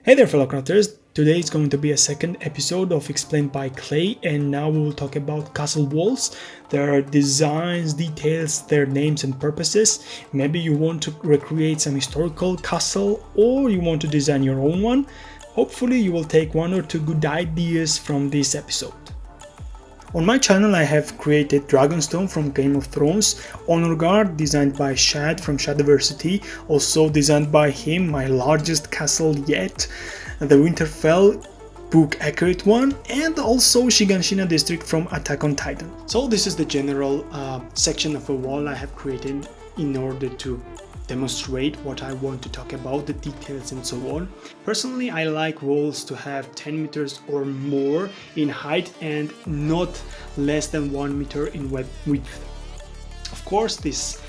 Hey there, fellow crafters! Today is going to be a second episode of Explained by Clay, and now we will talk about castle walls, their designs, details, their names and purposes. Maybe you want to recreate some historical castle or you want to design your own one. Hopefully you will take one or two good ideas from this episode. On my channel I have created Dragonstone from Game of Thrones, Honor Guard designed by Shad from Shadiversity, also designed by him, my largest castle yet, the Winterfell book accurate one, and also Shiganshina district from Attack on Titan. So this is the general section of a wall I have created in order to demonstrate what I want to talk about, the details and so on. Personally, I like walls to have 10 meters or more in height and not less than 1 meter in width. Of course, this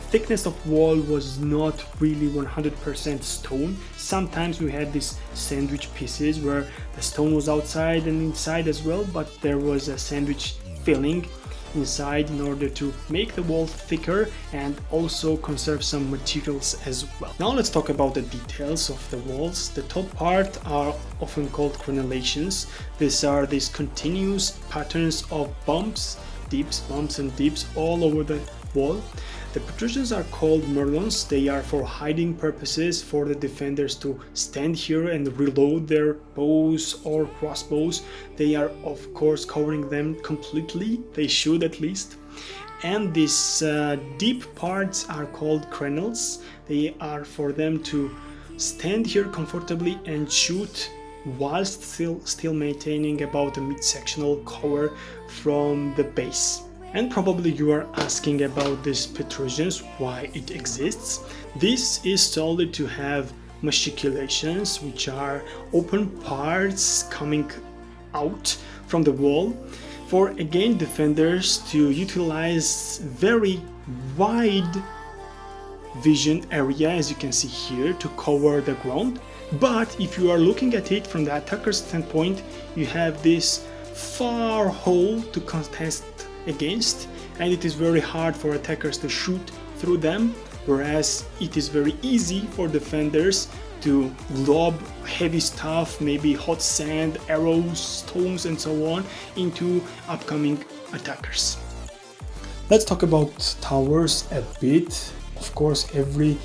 thickness of wall was not really 100% stone. Sometimes we had these sandwich pieces where the stone was outside and inside as well, but there was a sandwich filling inside in order to make the wall thicker and also conserve some materials as well. Now let's talk about the details of the walls. The top part are often called crenellations. These are these continuous patterns of bumps and dips all over the wall. The protrusions are called merlons. They are for hiding purposes, for the defenders to stand here and reload their bows or crossbows. They are of course covering them completely, they should at least. And these deep parts are called crenels. They are for them to stand here comfortably and shoot whilst still maintaining about a mid-sectional cover from the base. And probably you are asking about these protrusions, why it exists. This is solely to have machiculations, which are open parts coming out from the wall, for again defenders to utilize very wide vision area, as you can see here, to cover the ground. But if you are looking at it from the attacker's standpoint, you have this far hole to contest against, and it is very hard for attackers to shoot through them, whereas it is very easy for defenders to lob heavy stuff, maybe hot sand, arrows, stones and so on into upcoming attackers. Let's talk about towers a bit. Of course, every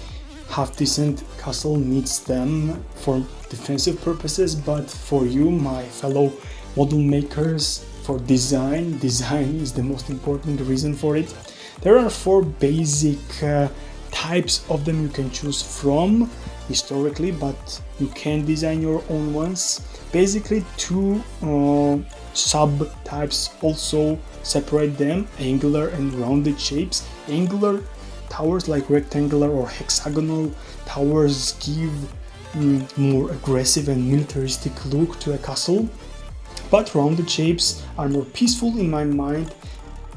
half decent castle needs them for defensive purposes, but for you, my fellow model makers, for design is the most important reason for it. There are 4 basic types of them you can choose from historically, but you can design your own ones. Basically 2 sub types also separate them: angular and rounded shapes. Angular towers like rectangular or hexagonal towers give more aggressive and militaristic look to a castle. But rounded shapes are more peaceful in my mind,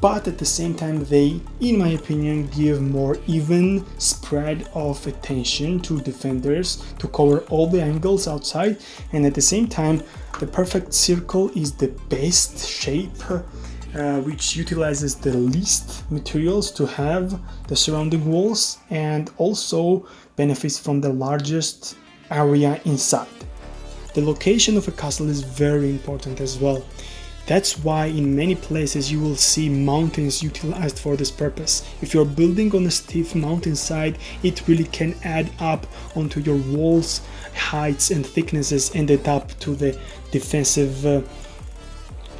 but at the same time they, in my opinion, give more even spread of attention to defenders to cover all the angles outside, and at the same time the perfect circle is the best shape, which utilizes the least materials to have the surrounding walls and also benefits from the largest area inside. The location of a castle is very important as well. That's why in many places you will see mountains utilized for this purpose. If you're building on a steep mountainside, it really can add up onto your walls, heights and thicknesses, and add up to the defensive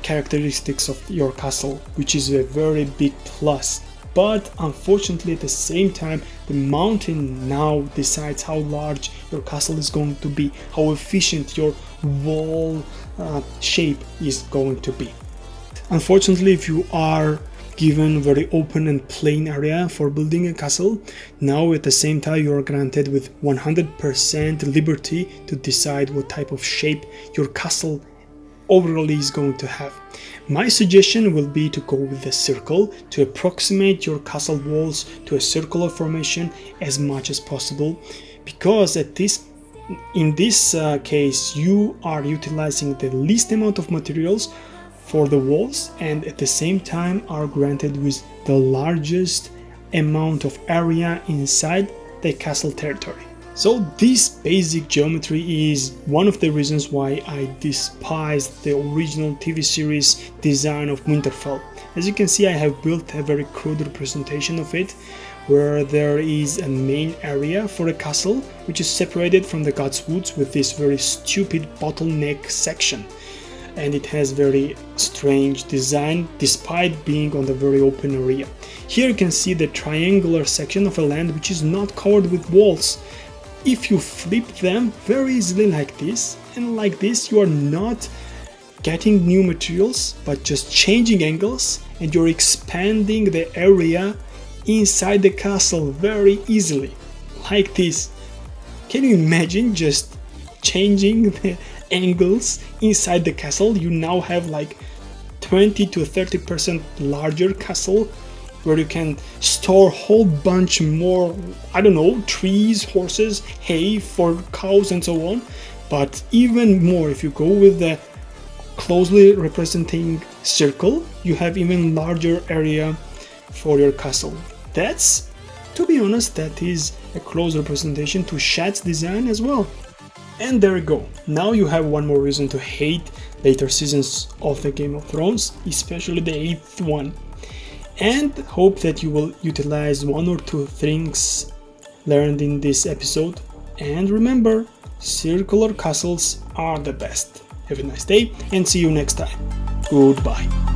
characteristics of your castle, which is a very big plus. But unfortunately, at the same time, the mountain now decides how large your castle is going to be, how efficient your wall shape is going to be. Unfortunately, if you are given a very open and plain area for building a castle, now at the same time you are granted with 100% liberty to decide what type of shape your castle overall is going to have. My suggestion will be to go with a circle to approximate your castle walls to a circular formation as much as possible, because in this case you are utilizing the least amount of materials for the walls and at the same time are granted with the largest amount of area inside the castle territory. So this basic geometry is one of the reasons why I despise the original TV series design of Winterfell. As you can see, I have built a very crude representation of it, where there is a main area for a castle which is separated from the God's Woods with this very stupid bottleneck section. And it has very strange design despite being on the very open area. Here you can see the triangular section of a land which is not covered with walls. If you flip them very easily like this and like this, you are not getting new materials but just changing angles, and you're expanding the area inside the castle very easily like this. Can you imagine just changing the angles inside the castle? You now have like 20 to 30% larger castle where you can store a whole bunch more, I don't know, trees, horses, hay for cows and so on. But even more, if you go with the closely representing circle, you have even larger area for your castle. That's, to be honest, that is a close representation to Shad's design as well. And there you go. Now you have one more reason to hate later seasons of the Game of Thrones, especially the 8th one. And hope that you will utilize one or two things learned in this episode. And remember, circular castles are the best. Have a nice day and see you next time. Goodbye.